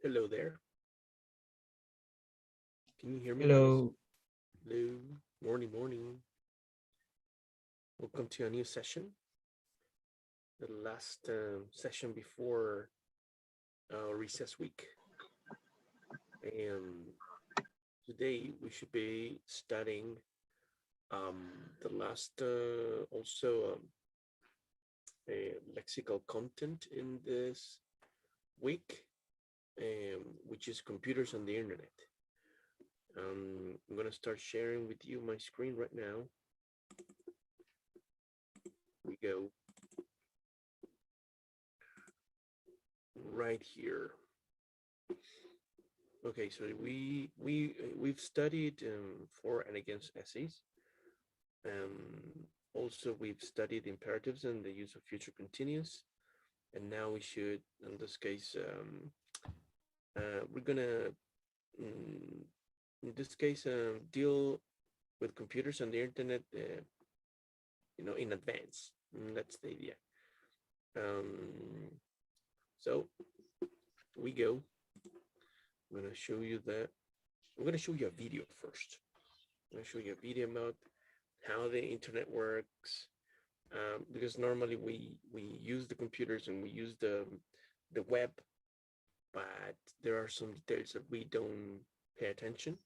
Hello there. Can you hear me, guys? Hello. Hello. Morning, morning. Welcome to a new session. The last session before recess week. And today we should be studying the last also lexical content in this week, which is computers on the internet. I'm going to start sharing with you my screen right now. We go right here. Okay, so we've studied for and against essays. Also, we've studied imperatives and the use of future continuous, and now we should, in this case, we're gonna, mm, in this case, deal with computers and the internet, in advance. That's the idea. Um, so we go. I'm gonna show you that. I'm gonna show you a video first. I'm gonna show you a video about how the internet works, because normally we use the computers and we use the web, but there are some details that we don't pay attention.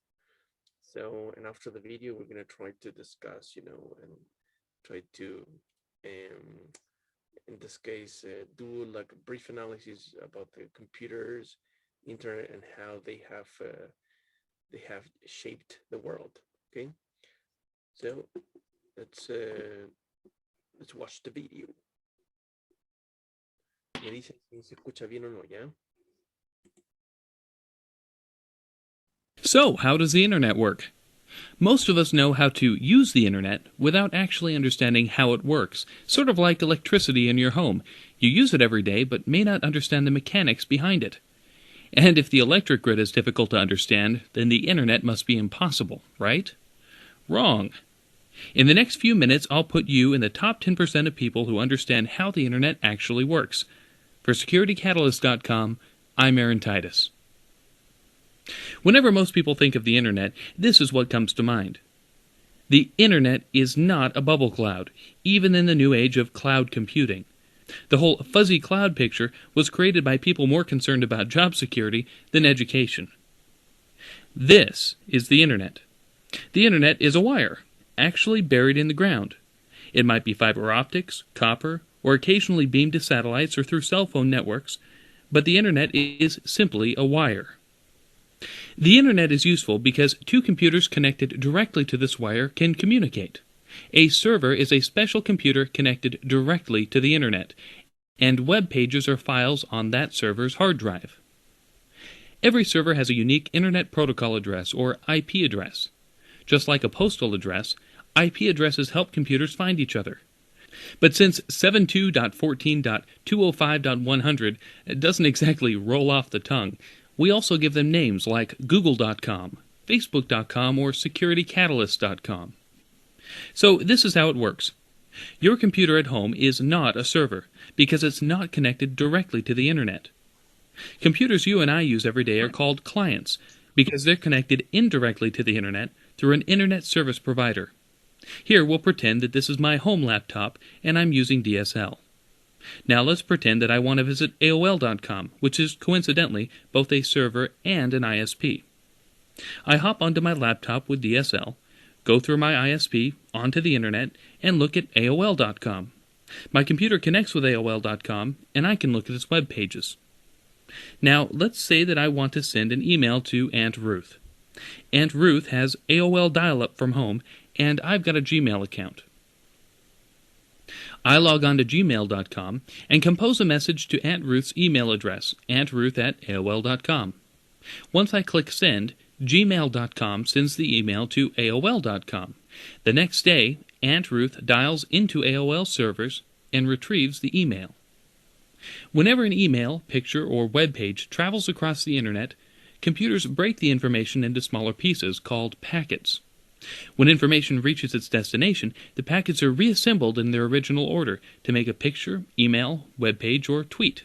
So, and after the video, we're gonna try to discuss, and try to, um, in this case, do like a brief analysis about the computers, internet, and how they have shaped the world. Okay, so let's uh, let's watch the video. Me dicen si se escucha bien o no, ¿ya? So, how does the internet work? Most of us know how to use the internet without actually understanding how it works, sort of like electricity in your home. You use it every day, but may not understand the mechanics behind it. And if the electric grid is difficult to understand, then the internet must be impossible, right? Wrong. In the next few minutes, I'll put you in the top 10% of people who understand how the internet actually works. For SecurityCatalyst.com, I'm Aaron Titus. Whenever most people think of the internet, this is what comes to mind. The internet is not a bubble cloud, even in the new age of cloud computing. The whole fuzzy cloud picture was created by people more concerned about job security than education. This is the internet. The internet is a wire, actually buried in the ground. It might be fiber optics, copper, or occasionally beamed to satellites or through cell phone networks, but the internet is simply a wire. The internet is useful because two computers connected directly to this wire can communicate. A server is a special computer connected directly to the internet, and web pages are files on that server's hard drive. Every server has a unique Internet Protocol address, or IP address. Just like a postal address, IP addresses help computers find each other. But since 72.14.205.100 doesn't exactly roll off the tongue, we also give them names like Google.com, Facebook.com, or SecurityCatalyst.com. So this is how it works. Your computer at home is not a server, because it's not connected directly to the internet. Computers you and I use every day are called clients, because they're connected indirectly to the internet through an internet service provider. Here we'll pretend that this is my home laptop and I'm using DSL. Now let's pretend that I want to visit AOL.com, which is coincidentally both a server and an ISP. I hop onto my laptop with DSL, go through my ISP, onto the internet, and look at AOL.com. My computer connects with AOL.com, and I can look at its web pages. Now let's say that I want to send an email to Aunt Ruth. Aunt Ruth has AOL dial-up from home, and I've got a Gmail account. I log on to gmail.com and compose a message to Aunt Ruth's email address, auntruth@aol.com. Once I click send, gmail.com sends the email to aol.com. The next day, Aunt Ruth dials into AOL servers and retrieves the email. Whenever an email, picture, or web page travels across the internet, computers break the information into smaller pieces called packets. When information reaches its destination, the packets are reassembled in their original order to make a picture, email, web page, or tweet.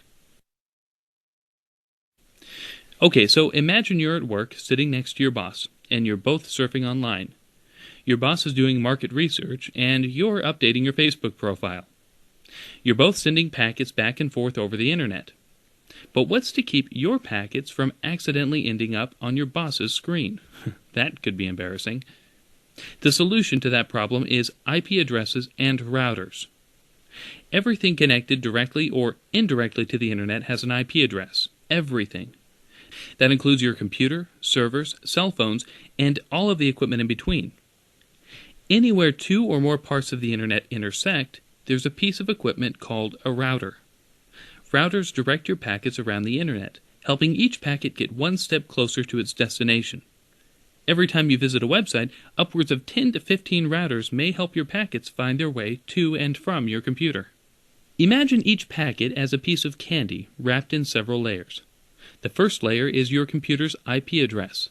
Okay, so imagine you're at work sitting next to your boss, and you're both surfing online. Your boss is doing market research, and you're updating your Facebook profile. You're both sending packets back and forth over the internet. But what's to keep your packets from accidentally ending up on your boss's screen? That could be embarrassing. The solution to that problem is IP addresses and routers. Everything connected directly or indirectly to the internet has an IP address. Everything. That includes your computer, servers, cell phones, and all of the equipment in between. Anywhere two or more parts of the internet intersect, there's a piece of equipment called a router. Routers direct your packets around the internet, helping each packet get one step closer to its destination. Every time you visit a website, upwards of 10 to 15 routers may help your packets find their way to and from your computer. Imagine each packet as a piece of candy wrapped in several layers. The first layer is your computer's IP address.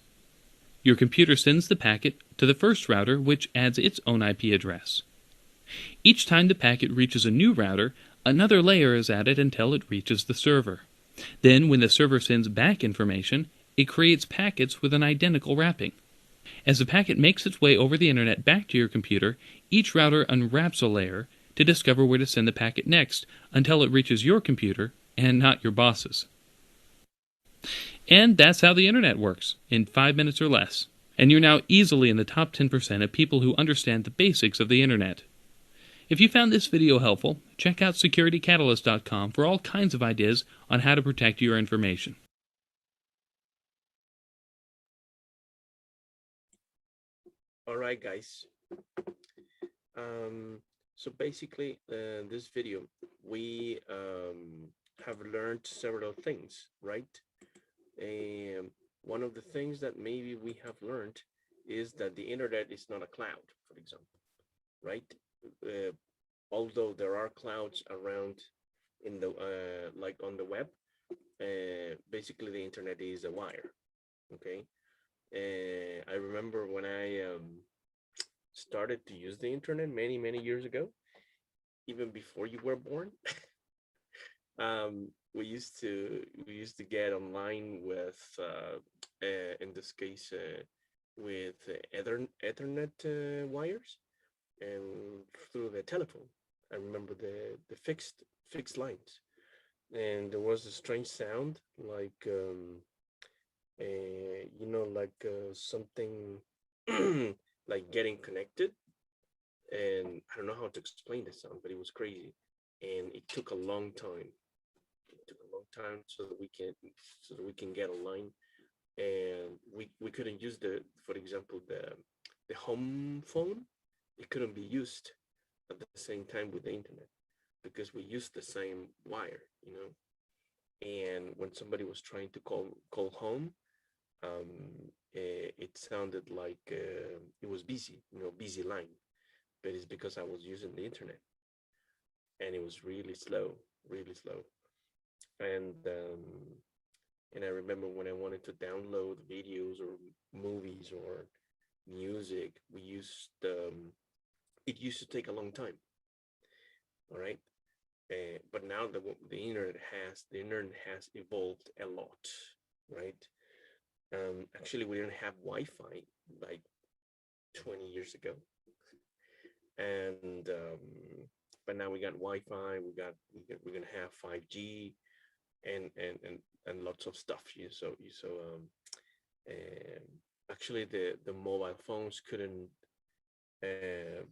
Your computer sends the packet to the first router, which adds its own IP address. Each time the packet reaches a new router, another layer is added until it reaches the server. Then, when the server sends back information, it creates packets with an identical wrapping. As the packet makes its way over the internet back to your computer, each router unwraps a layer to discover where to send the packet next until it reaches your computer and not your boss's. And that's how the internet works, in 5 minutes or less. And you're now easily in the top 10% of people who understand the basics of the internet. If you found this video helpful, check out securitycatalyst.com for all kinds of ideas on how to protect your information. All right, guys. So basically, this video, we have learned several things, right? And one of the things that maybe we have learned is that the internet is not a cloud, for example, right? Uh, Although there are clouds around in the like on the web, basically the internet is a wire. Okay, I remember when I started to use the internet many years ago, even before you were born. We used to get online with in this case with Ethernet wires and through the telephone. I remember the fixed lines, and there was a strange sound like like something like getting connected, and I don't know how to explain the sound, but it was crazy, and it took a long time. It took a long time so that we can get online, and we couldn't use for example, the home phone. It couldn't be used at the same time with the internet because we used the same wire, and when somebody was trying to call home, it sounded like it was busy, busy line, but it's because I was using the internet, and it was really slow, really slow. And I remember when I wanted to download videos or movies or music, it used to take a long time. All right. But now the internet has evolved a lot, right? Actually, we didn't have Wi-Fi like 20 years ago, and but now we got Wi-Fi. We're gonna have 5G and lots of stuff. Um, Actually, the mobile phones couldn't uh,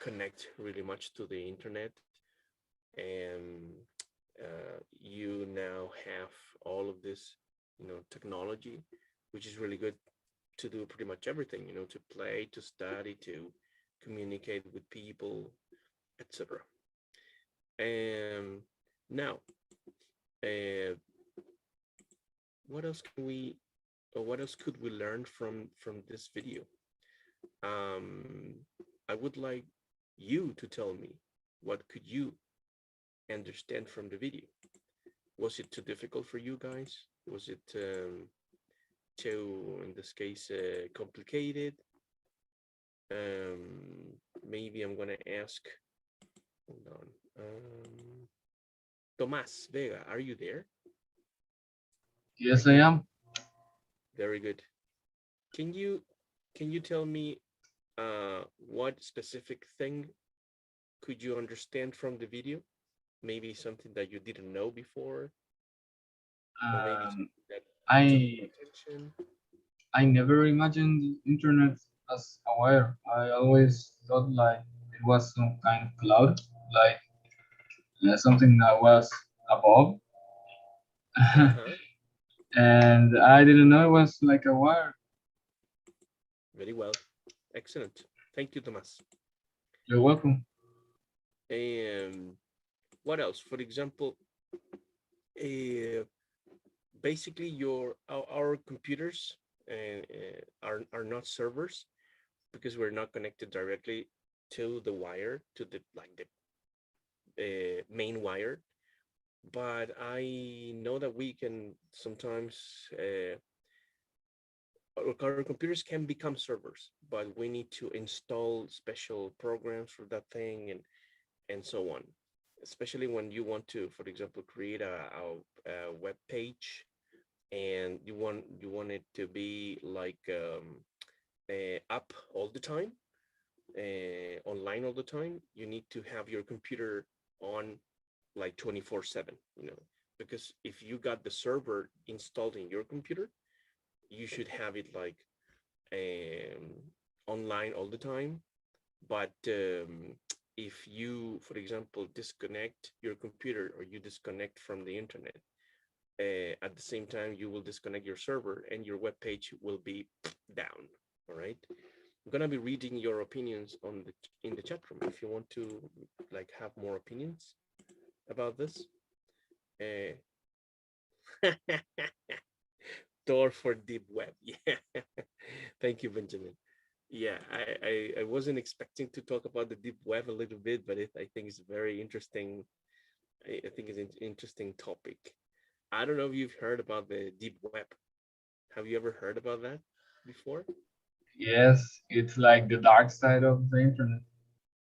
connect really much to the internet, and you now have all of this, technology, which is really good to do pretty much everything, to play, to study, to communicate with people, etc. And now, uh, what else can we, or what else could we learn from this video? Um, I would like you to tell me what could you understand from the video. Was it too difficult for you guys? Was it too, in this case, complicated? Maybe I'm gonna ask. Hold on. Tomas Vega, are you there? Yes, I am. Very good. Can you tell me what specific thing could you understand from the video? Maybe something that you didn't know before, or maybe Um, something that took your I attention. I never imagined the internet as a wire. I always thought like it was some kind of cloud, like something that was above, Uh-huh. and I didn't know it was like a wire. Very well. Excellent. Thank you, Tomas. You're welcome. And what else? For example, uh, basically our computers are not servers because we're not connected directly to the wire, to the like the main wire. But I know that we can sometimes our computers can become servers, but we need to install special programs for that thing and so on. Especially when you want to, for example, create a web page and you want it to be like up all the time, online all the time. You need to have your computer on like 24/7, because if you got the server installed in your computer, you should have it like um, online all the time. But if you, for example, disconnect your computer or you disconnect from the internet, at the same time, you will disconnect your server and your web page will be down. All right. I'm gonna be reading your opinions on the in the chat room if you want to like have more opinions about this. Uh, door for deep web. Yeah. Thank you, Benjamin. Yeah, I wasn't expecting to talk about the deep web a little bit, but I think it's very interesting. I think it's an interesting topic. I don't know if you've heard about the deep web. Have you ever heard about that before? Yes, it's like the dark side of the internet.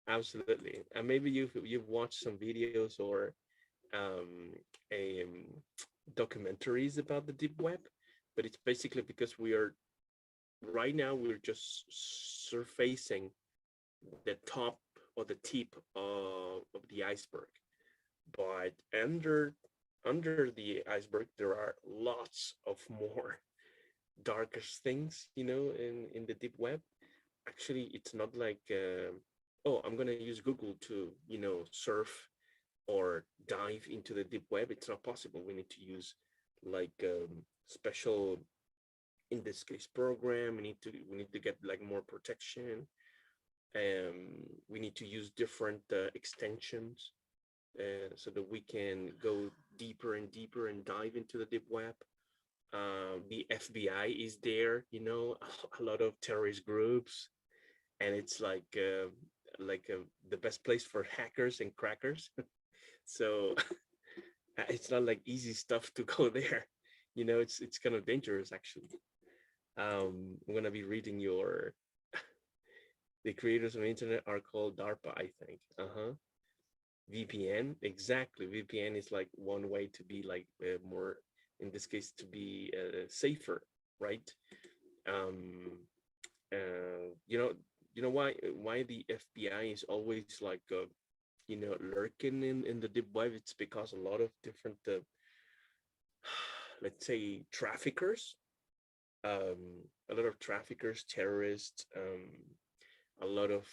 Absolutely. And maybe you've watched some videos or um, um, documentaries about the deep web, but it's basically because we are right now we're just surfacing the top or the tip of the iceberg. But under the iceberg, there are lots of more darkest things, in the deep web. Actually, it's not like, oh, I'm gonna use Google to, surf or dive into the deep web. It's not possible. We need to use like special, in this case, program. We need to get like more protection. We need to use different extensions so that we can go deeper and deeper and dive into the deep web. The FBI is there, a lot of terrorist groups, and it's like the best place for hackers and crackers. So it's not like easy stuff to go there. It's kind of dangerous actually. I'm gonna be reading your the creators of the internet are called DARPA, I think. Uh-huh. VPN, exactly. VPN is like one way to be like more, in this case, to be safer, right? Um, you know why the FBI is always like lurking in the deep web. It's because a lot of different let's say traffickers, a lot of traffickers, terrorists, a lot of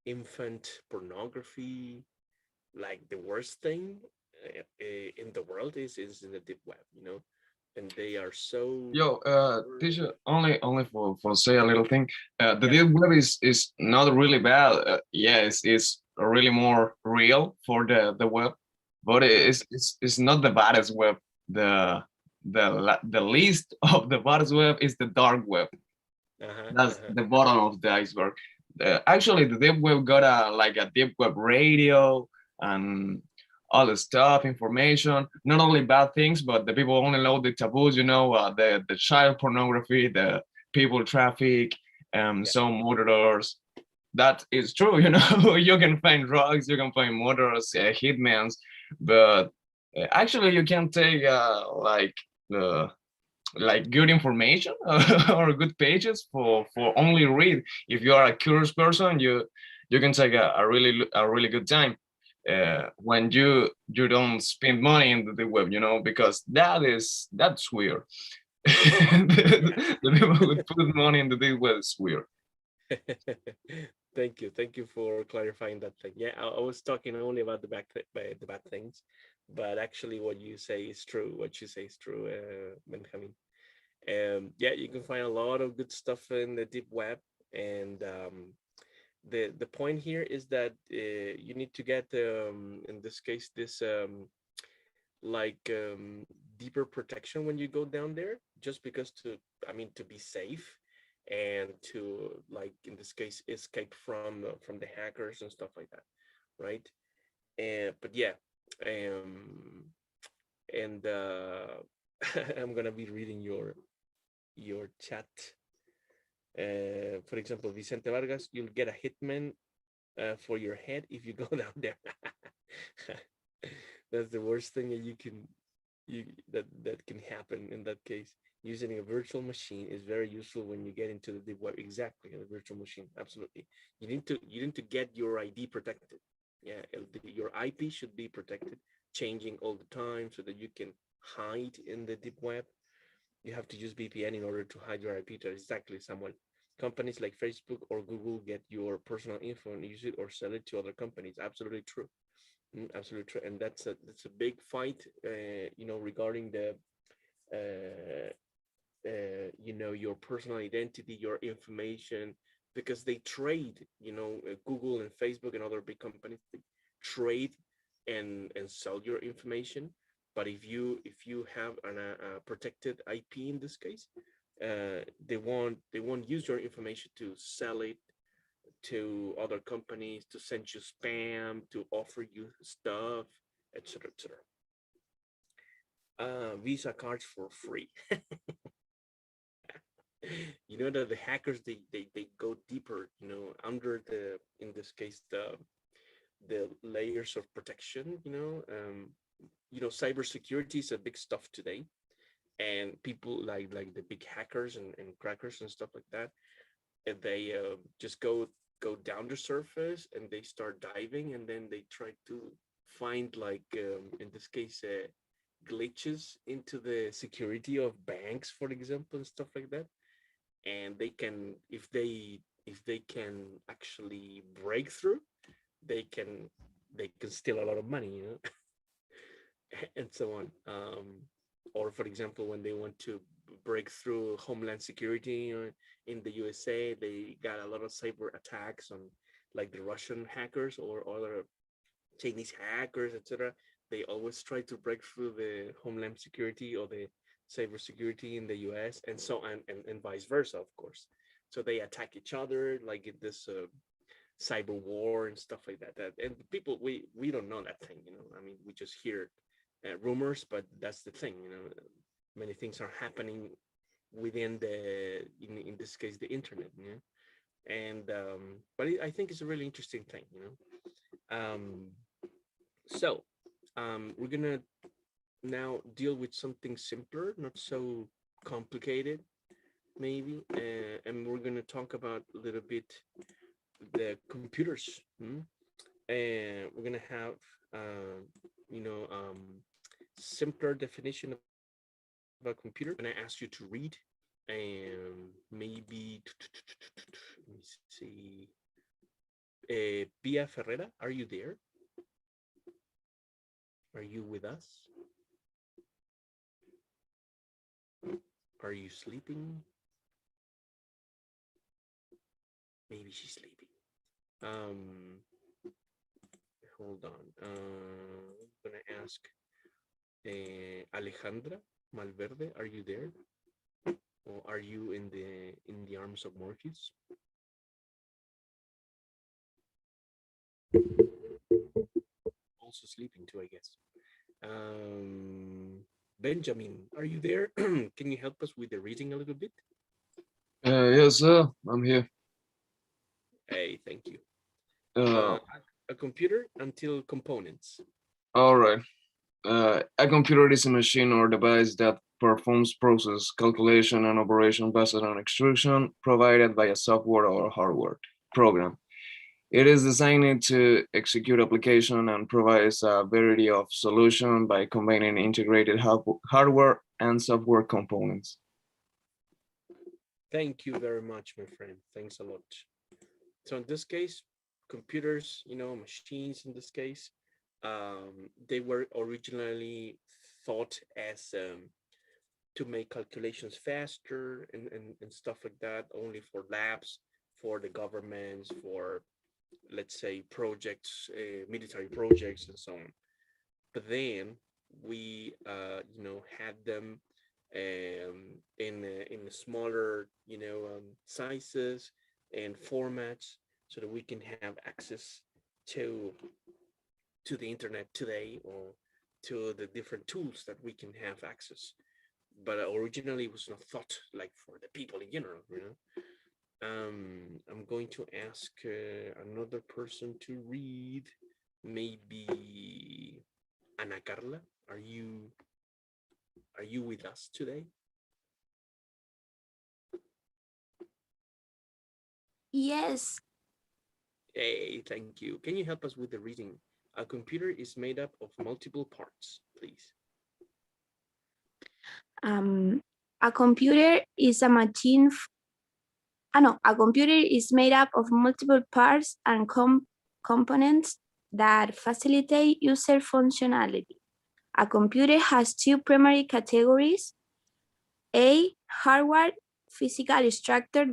infant pornography. Like the worst thing in the world is in the deep web, and they are so Yo, teacher, only for say a little thing. The yeah. deep web is not really bad. Yeah, it's really more real for the web, but Uh-huh. it's not the baddest web. The least of the baddest web is the dark web. Uh-huh. That's Uh-huh. the bottom of the iceberg. Actually, the deep web got a deep web radio and all the stuff, information. Not only bad things, but the people only know the taboos. The child pornography, the people traffic, Yeah. some murderers. That is true. You can find drugs, you can find murderers, hitmans, but Actually, you can take like good information or good pages for only read. If you are a curious person, you can take a really good time when you don't spend money in the web, you know, because that's weird. The people who put money in the deep web is weird. Thank you for clarifying that thing. Yeah, I was talking only about the bad things, but actually, what you say is true. What you say is true, Benjamin. Yeah, you can find a lot of good stuff in the deep web, and the point here is that you need to get in this case this like deeper protection when you go down there, just because to I mean to be safe and to, like in this case, escape from the hackers and stuff like that, right? And but yeah, um and I'm gonna be reading your chat. For example, Vicente Vargas, you'll get a hitman for your head if you go down there. That's the worst thing that that can happen in that case. Using a virtual machine is very useful when you get into the deep web. Exactly, a virtual machine. Absolutely. You need to get your ID protected. Yeah, your IP should be protected, changing all the time so that you can hide in the deep web. You have to use VPN in order to hide your IP address. Exactly, someone. Companies like Facebook or Google get your personal info and use it or sell it to other companies. Absolutely true. Absolutely true. And that's a big fight, regarding the, uh, your personal identity, your information, because they trade. Google and Facebook and other big companies, they trade and sell your information. But if you have a protected IP in this case, they won't use your information to sell it to other companies, to send you spam, to offer you stuff, etc., etc. Visa cards for free. You know that the hackers, they go deeper, under the, in this case, the layers of protection. Cybersecurity is a big stuff today, and people like the big hackers and crackers and stuff like that, and they just go down the surface and they start diving, and then they try to find, like, in this case, glitches into the security of banks, for example, and stuff like that. And they can, if they can actually break through, they can they can steal a lot of money, and so on. Or, for example, when they want to break through Homeland Security in the USA, they got a lot of cyber attacks on, like, the Russian hackers or other Chinese hackers, etc. They always try to break through the Homeland Security or the cybersecurity in the US, and so on, and vice versa, of course. So they attack each other, like in this cyber war and stuff like that. And people, we don't know that thing. I mean, we just hear rumors, but that's the thing. Many things are happening within in this case, the internet. And but I think it's a really interesting thing. So we're gonna now deal with something simpler, not so complicated, maybe, and we're gonna talk about a little bit the computers. And we're gonna have you know simpler definition of a computer. I'm gonna ask you to read, and maybe let me see. Pia Ferreira, are you there? Are you with us? Are you sleeping? Maybe she's sleeping. Hold on. I'm gonna ask Alejandra Malverde, are you there? Or are you in the arms of Morpheus? Also sleeping too, I guess. Benjamin, are you there? Can you help us with the reading a little bit? Yes, sir. I'm here. Hey, thank you. Uh, A computer until components. all right. A computer is a machine or device that performs process, calculation, and operation based on instruction provided by a software or hardware program. It is designed to execute application and provides a variety of solutions by combining integrated hardware and software components. Thank you very much, my friend. Thanks a lot. So in this case, computers, machines in this case, they were originally thought as to make calculations faster and stuff like that, only for labs, for the governments, for, let's say, projects, military projects and so on. But then we, had them in smaller, sizes and formats, so that we can have access to to the internet today, or to the different tools that we can have access. But originally it was not thought like for the people in general, I'm going to ask another person to read. Maybe Ana Carla, are you with us today? Yes, Hey, thank you. Can you help us with the reading? A computer is made up of multiple parts, please. um, a computer is a machine. No, a computer is made up of multiple parts and components that facilitate user functionality. A computer has two primary categories: A, hardware, physical structure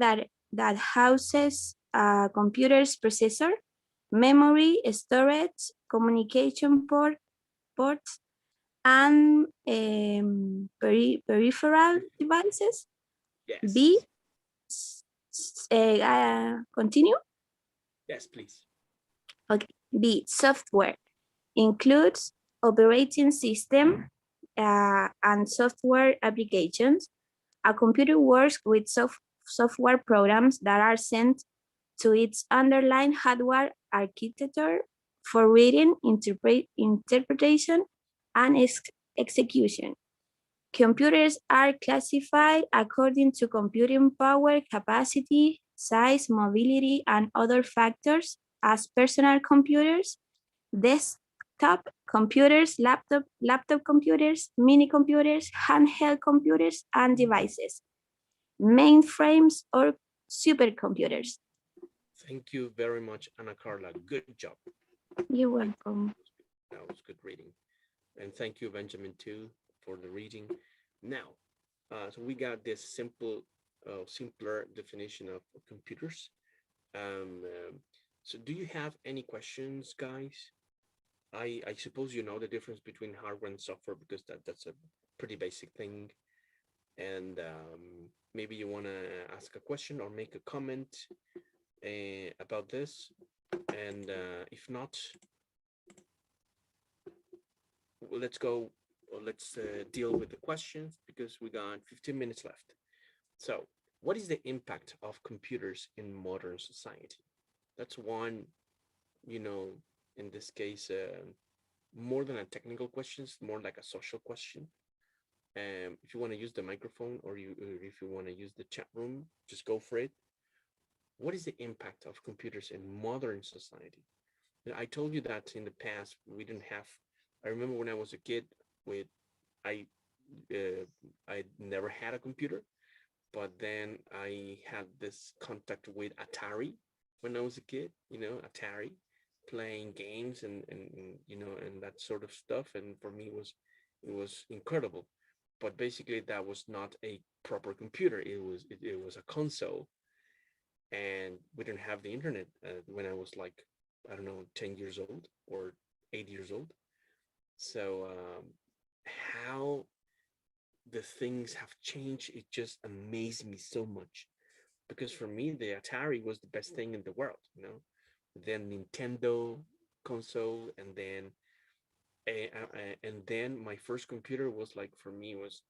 that houses a computer's processor, memory, storage, communication ports, and peripheral devices. B, Yes. continue. Yes, please. Okay. B, software includes operating system and software applications. A computer works with software programs that are sent to its underlying hardware architecture for reading, interpretation, and execution. Computers are classified according to computing power, capacity, size, mobility, and other factors as personal computers, desktop computers, laptop computers, mini computers, handheld computers, and devices, mainframes, or supercomputers. Thank you very much, Ana Carla. Good job. You're welcome. That was good reading. And thank you, Benjamin, too, for the reading. Now, so we got this simpler definition of computers. So do you have any questions, guys? I suppose you know the difference between hardware and software, because that's a pretty basic thing. And maybe you want to ask a question or make a comment about this. And if not, let's go, or let's deal with the questions, because we got 15 minutes left. So what is the impact of computers in modern society? That's one, you know, in this case, more than a technical question, it's more like a social question. If you want to use the microphone, or if you want to use the chat room, just go for it. What is the impact of computers in modern society? I told you that in the past we didn't have. I remember when I was a kid, with I I never had a computer, but then I had this contact with Atari when I was a kid. Atari, playing games and that sort of stuff. And for me, it was incredible. But basically, that was not a proper computer. It was a console, and we didn't have the internet when I was like, I don't know, 10 years old or 8 years old. So how the things have changed, it just amazed me so much, because for me the Atari was the best thing in the world. Then Nintendo console, and then my first computer was like, for me, was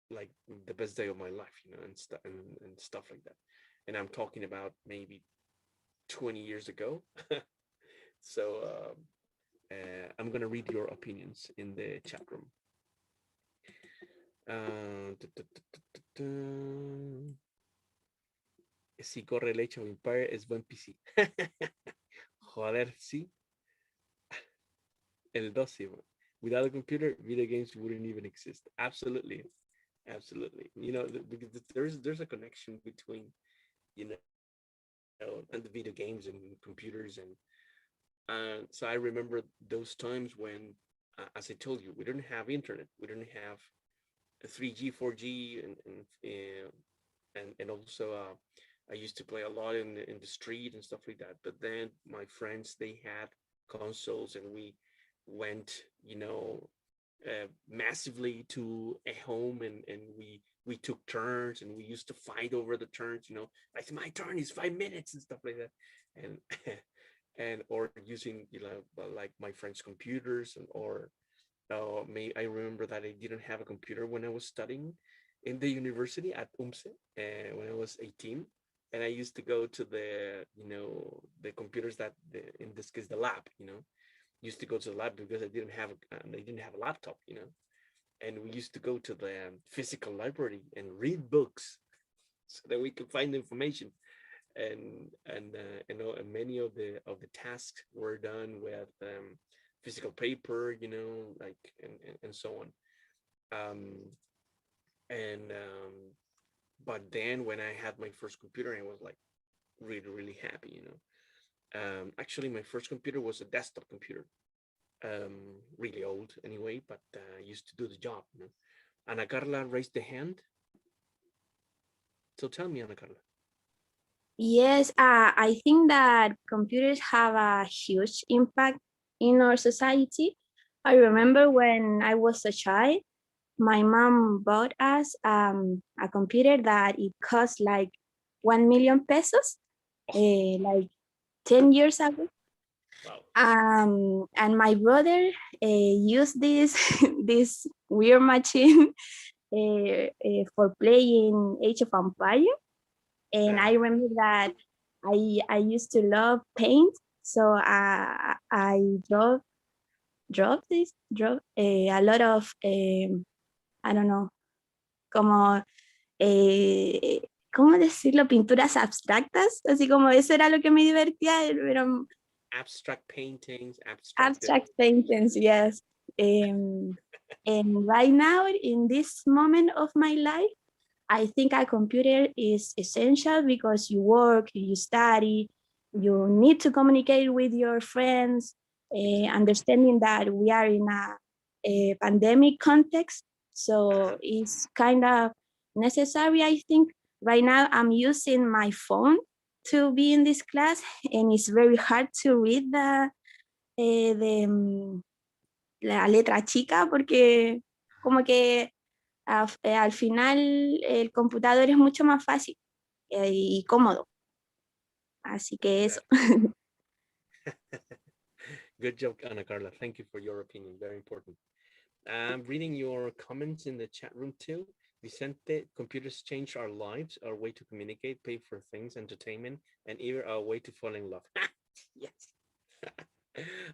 like the best day of my life, and stuff like that. And I'm talking about maybe 20 years ago. So I'm gonna read your opinions in the chat room. Si corre el Age of Empire es buen PC. Joder, sí. El 12. Without a computer, video games wouldn't even exist. Absolutely. Absolutely. You know, because there's a connection between, you know, and the video games and computers. And so I remember those times when, as I told you, we didn't have internet. We didn't have 3G, 4G, and also I used to play a lot in the street and stuff like that. But then my friends, they had consoles, and we went, you know, massively to a home, and we took turns, and we used to fight over the turns. You know, like my turn is 5 minutes and stuff like that, and and or using, you know, like my friends' computers, or I remember that I didn't have a computer when I was studying in the university at UMSE when I was 18, and I used to go to the, you know, the computers that in this case the lab, you know, used to go to the lab because I didn't have a laptop, you know, and we used to go to the physical library and read books so that we could find information, and you know, and many of the tasks were done with physical paper, you know, like and so on. Um, and But then when I had my first computer, I was like really happy, you know. Actually, my first computer was a desktop computer, really old anyway, but used to do the job, you know. Ana Carla raised the hand. So tell me, Ana Carla. Yes, I think that computers have a huge impact in our society. I remember when I was a child, my mom bought us a computer that it cost like 1 million pesos, like 10 years ago. Wow. And my brother used this this weird machine for playing Age of Empire. And I remember that I used to love paint, so I draw a lot of I don't know, como ¿cómo decirlo? Pinturas abstractas, así como eso era lo que me divertía, pero Abstract paintings, abstract paintings, yes. And right now, in this moment of my life, I think a computer is essential because you work, you study, you need to communicate with your friends, understanding that we are in a pandemic context. So it's kind of necessary, I think. Right now, I'm using my phone to be in this class, and it's very hard to read la letra chica porque como que al final el computador es mucho más fácil y cómodo. Así que eso. Good job, Ana Carla. Thank you for your opinion. Very important. I'm reading your comments in the chat room too. Vicente, computers change our lives, our way to communicate, pay for things, entertainment, and even our way to fall in love. Yes.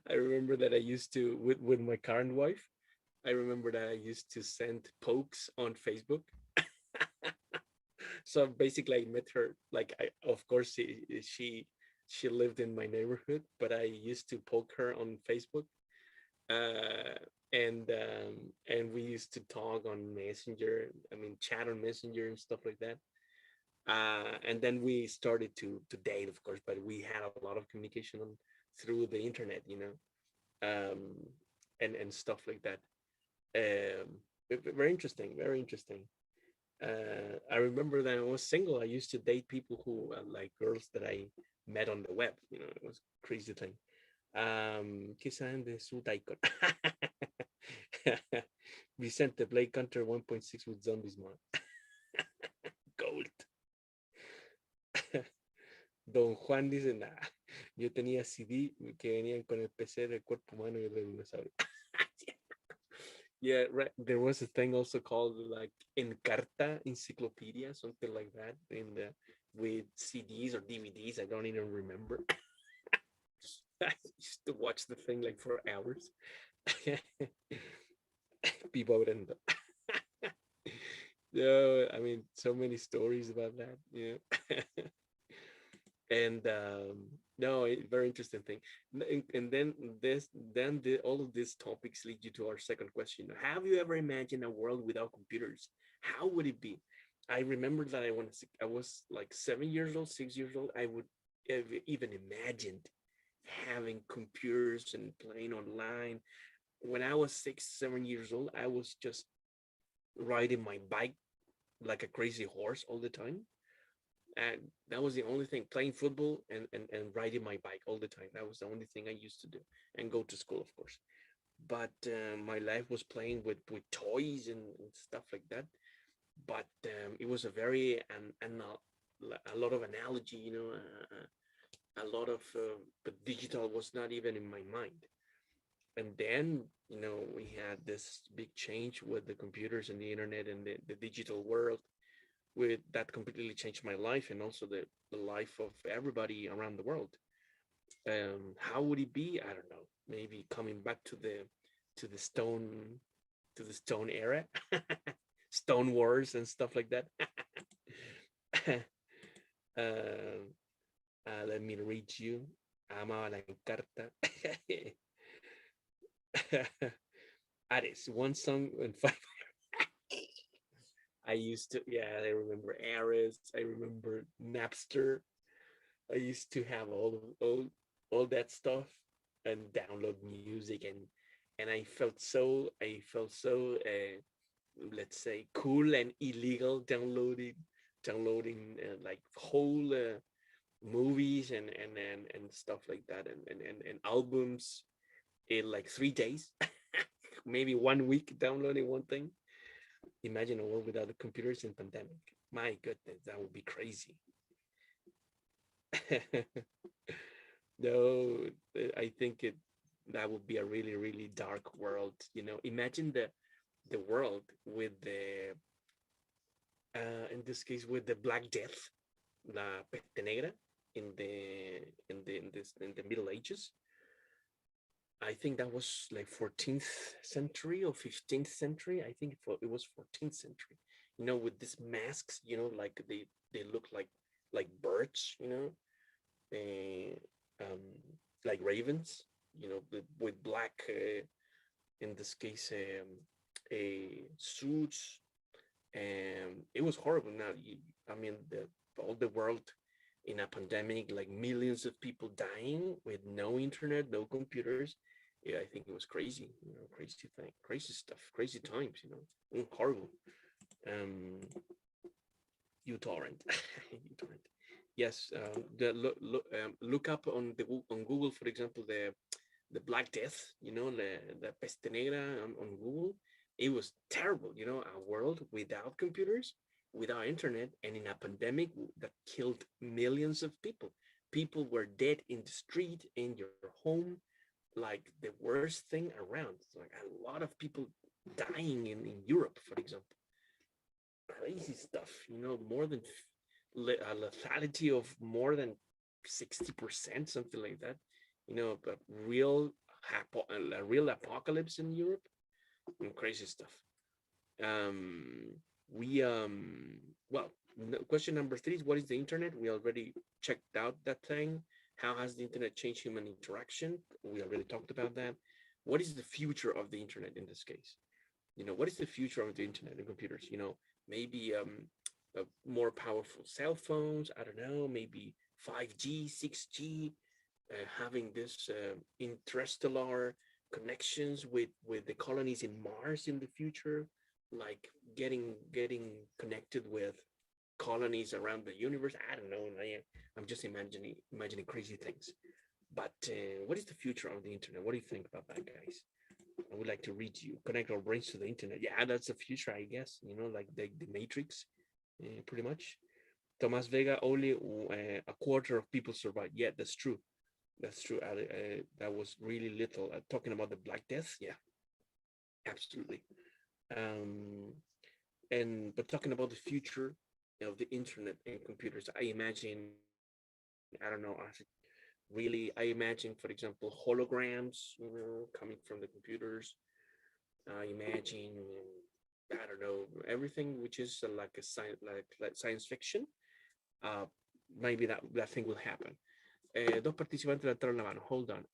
I remember that I used to, with my current wife, I remember that I used to send pokes on Facebook. So basically I met her, like, of course she lived in my neighborhood, but I used to poke her on Facebook, uh, and we used to talk on Messenger. I mean, chat on Messenger and stuff like that. And then we started to date, of course, but we had a lot of communication through the internet, you know, and stuff like that. Very interesting, very interesting. I remember that I was single. I used to date people who like girls that I met on the web. You know, it was a crazy thing. ¿Qué saben de su Daikon? Vicente, play Counter 1.6 with zombies mod. Gold. Don Juan dice, nah, yo tenía CD que venían con el PC del cuerpo humano y el del dinosaurio. Yeah, right. There was a thing also called like Encarta Encyclopedia, something like that, with CDs or DVDs. I don't even remember. I used to watch the thing like for hours. People wouldn't. No, I mean, so many stories about that. Yeah. And no, very interesting thing. And then all of these topics lead you to our second question. Have you ever imagined a world without computers? How would it be? I remember that I was like 7 years old, 6 years old. I would have even imagined having computers and playing online. When I was 6, 7 years old, I was just riding my bike like a crazy horse all the time. And that was the only thing, playing football and riding my bike all the time. That was the only thing I used to do, and go to school, of course. But my life was playing with toys and stuff like that. But it was a very and a lot of analogy, a lot of but digital was not even in my mind. And then we had this big change with the computers and the internet and the digital world, with that completely changed my life, and also the life of everybody around the world. How would it be? I don't know. Maybe coming back to the stone to the stone era, stone wars and stuff like that. uh, Let me read you. Amaba la carta. Ares, one song and five. I used to, yeah, I remember Ares. I remember Napster. I used to have all that stuff and download music, and I felt so let's say cool and illegal downloading like whole movies and stuff like that, and albums in like 3 days, maybe 1 week downloading one thing. Imagine a world without the computers in pandemic. My goodness, that would be crazy. No, I think that would be a really, really dark world. Imagine the world with the in this case with the Black Death, la peste negra, in the Middle Ages. I think that was like 14th century or 15th century. I think it was 14th century. With these masks, like they look like birds, uh, um, like ravens, with black, in this case, suits. And it was horrible. Now, I mean, all the world in a pandemic, like millions of people dying with no internet, no computers. Yeah, I think it was crazy. Crazy thing, crazy stuff, crazy times. Horrible. Um, uTorrent, uTorrent. Yes, look up on Google, for example, the Black Death, the Peste Negra on Google. It was terrible, a world without computers, without internet, and in a pandemic that killed millions of people. People were dead in the street, in your home, like the worst thing around. Like a lot of people dying in Europe, for example. Crazy stuff, more than a lethality of more than 60%, something like that. But a real apocalypse in Europe, and crazy stuff. Um, we well, question number 3 is, what is the internet? We already checked out that thing. How has the internet changed human interaction? We already talked about that. What is the future of the internet in this case? What is the future of the internet and computers? Maybe more powerful cell phones. I don't know, maybe 5G, 6G, having this interstellar connections with the colonies in Mars in the future, like getting connected with colonies around the universe. I don't know. I'm just imagining crazy things. But what is the future of the internet? What do you think about that, guys? I would like to read you. Connect our brains to the internet. Yeah, that's the future, I guess. Like the Matrix, pretty much. Thomas Vega, only a quarter of people survived. Yeah, that's true. That's true. That was really little. Talking about the Black Death, yeah, absolutely. Um, but talking about the future of the internet and computers, I imagine, I don't know, the really, I imagine, for example, holograms, coming from the computers. I imagine, I don't know, everything which is like a science, like science fiction. Uh, Maybe that thing will happen. Dos participantes levantaron la mano. Hold on.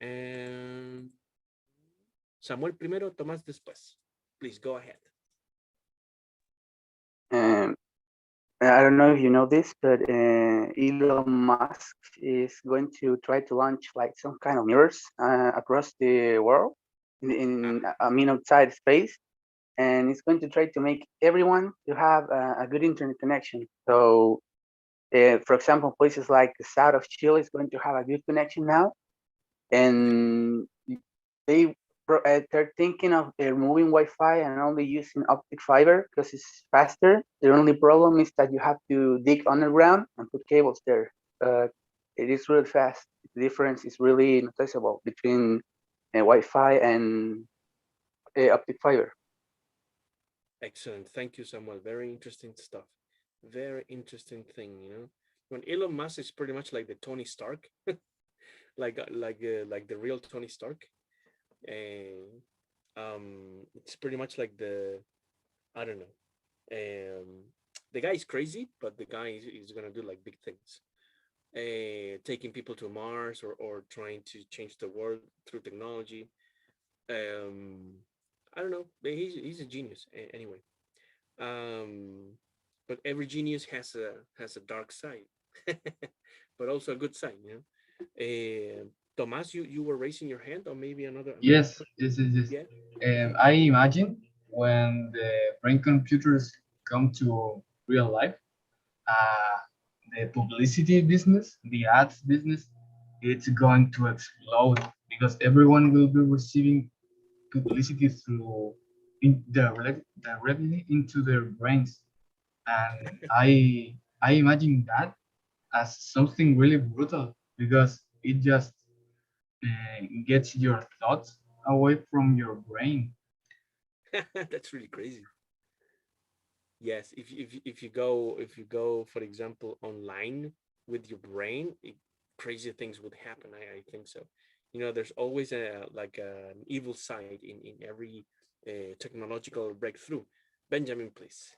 Samuel primero, Tomás después. Please go ahead. Um, I don't know if you know this, but Elon Musk is going to try to launch like some kind of mirrors across the world, I mean outside space, and it's going to try to make everyone to have a good internet connection. So, for example, places like the south of Chile is going to have a good connection now, and they they're thinking of removing Wi-Fi and only using optic fiber because it's faster. The only problem is that you have to dig underground and put cables there. It is really fast. The difference is really noticeable between Wi-Fi and optic fiber. Excellent. Thank you, Samuel. Very interesting stuff. Very interesting thing, When Elon Musk is pretty much like the Tony Stark, like the real Tony Stark. And it's pretty much like I don't know. The guy is crazy, but the guy is gonna do like big things. Taking people to Mars, or trying to change the world through technology. I don't know, but he's a genius anyway. But every genius has a dark side, but also a good side, Tomas, you were raising your hand, or maybe another Yes, question? yes, yes, yes. Yeah. I imagine when the brain computers come to real life, uh, the publicity business, the ads business, it's going to explode because everyone will be receiving publicity through directly into their brains, and I imagine that as something really brutal because it just gets your thoughts away from your brain. That's really crazy. Yes, if you go, for example, online with your brain, crazy things would happen. I think so. There's always an evil side in every technological breakthrough. Benjamin, please.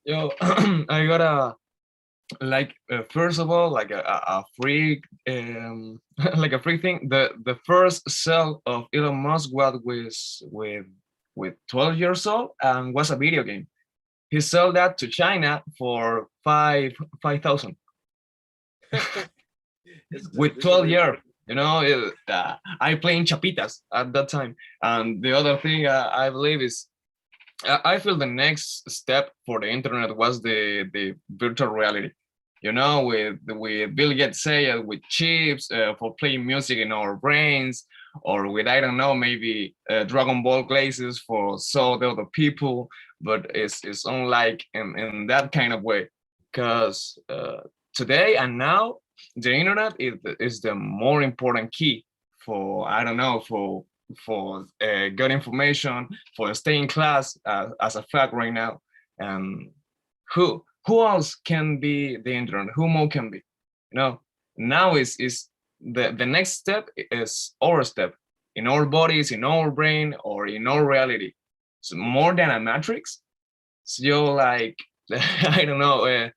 Yo, I got a like first of all like a free like a free thing. The first cell of Elon Musk was with 12 years old and was a video game. He sold that to China for 5,000 with This is 12 very years. I playing chapitas at that time. And the other thing I believe is I feel the next step for the internet was the virtual reality. With Bill Gates say with chips for playing music in our brains, or with I don't know, maybe Dragon Ball glasses for saw the other people, but it's unlike in that kind of way, because today and now the internet is the more important key for I don't know for good information, for staying in class as a fact right now. And who else can be the internet? Who more can be? Now is the next step is our step in our bodies, in our brain, or in our reality. So more than a matrix. So like I don't know.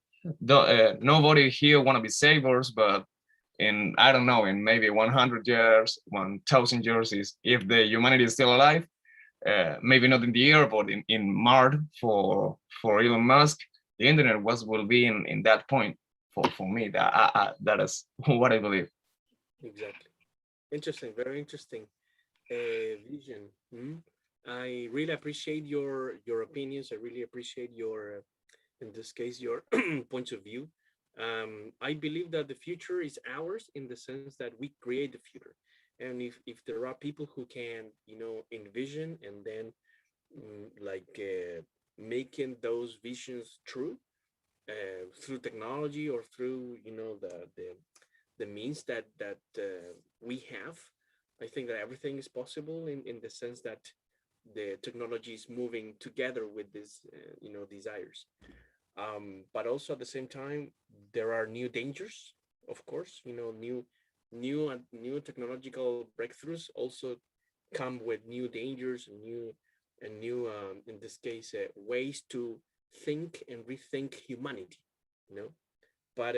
Nobody here want to be savers, but in I don't know, in maybe 100 years, 1,000 years, is if the humanity is still alive, maybe not in the air, but in Mars for Elon Musk, the internet will be in that point for me. That is what I believe. Exactly. Interesting. Very interesting vision. I really appreciate your opinions. I really appreciate your, in this case, your points of view. I believe that the future is ours in the sense that we create the future, and if there are people who can, envision and then making those visions true through technology, or through the means that we have. I think that everything is possible in the sense that the technology is moving together with this desires. But also at the same time, there are new dangers of course, new technological breakthroughs also come with new dangers and new in this case ways to think and rethink humanity, you know. But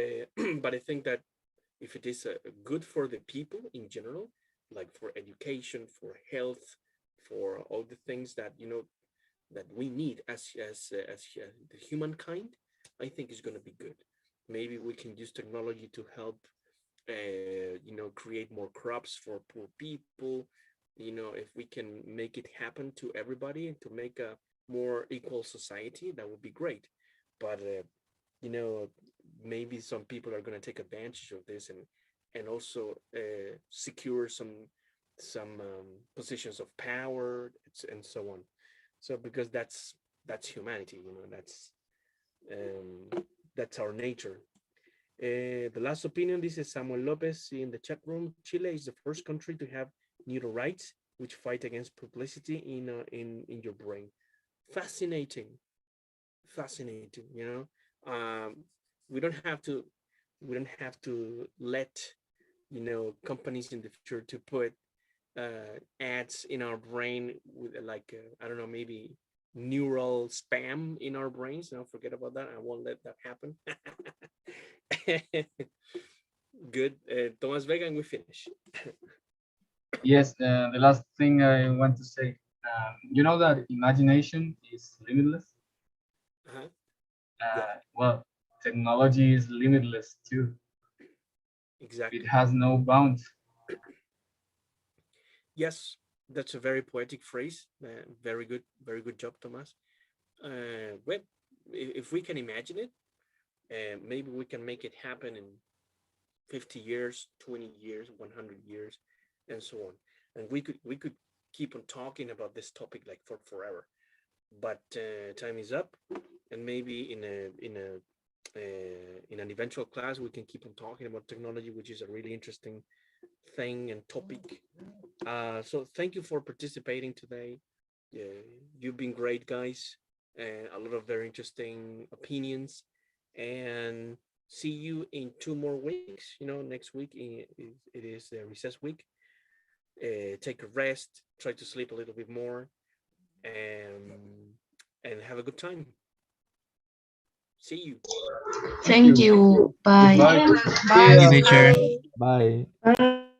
but I think that if it is good for the people in general, like for education, for health, for all the things that that we need as the humankind, I think it's going to be good. Maybe we can use technology to help, create more crops for poor people. If we can make it happen to everybody and to make a more equal society, that would be great. But you know, maybe some people are going to take advantage of this and also secure some positions of power and so on. So because that's humanity, that's our nature. The last opinion, this is Samuel Lopez in the chat room. Chile is the first country to have neural rights, which fight against publicity in your brain. Fascinating, fascinating. We don't have to let companies in the future to put ads in our brain with like I don't know, maybe neural spam in our brains. No, forget about that. I won't let that happen. Good. Thomas Vega, and we finish. Yes, the last thing I want to say, you know that imagination is limitless. Uh-huh. Yeah. Well, technology is limitless too. Exactly. It has no bounds. Yes, that's a very poetic phrase. Very good job, Thomas. Well, if we can imagine it, maybe we can make it happen in 50 years, 20 years, 100 years, and so on. And we could keep on talking about this topic like for forever. But time is up, and maybe in an eventual class we can keep on talking about technology, which is a really interesting thing and topic. So thank you for participating today. You've been great, guys. A lot of very interesting opinions, and see you in 2 more weeks. Next week it is the recess week. Take a rest, try to sleep a little bit more, and have a good time. See you. Thank you. Bye. Bye. Bye. teacher. Bye. Bye. Bye.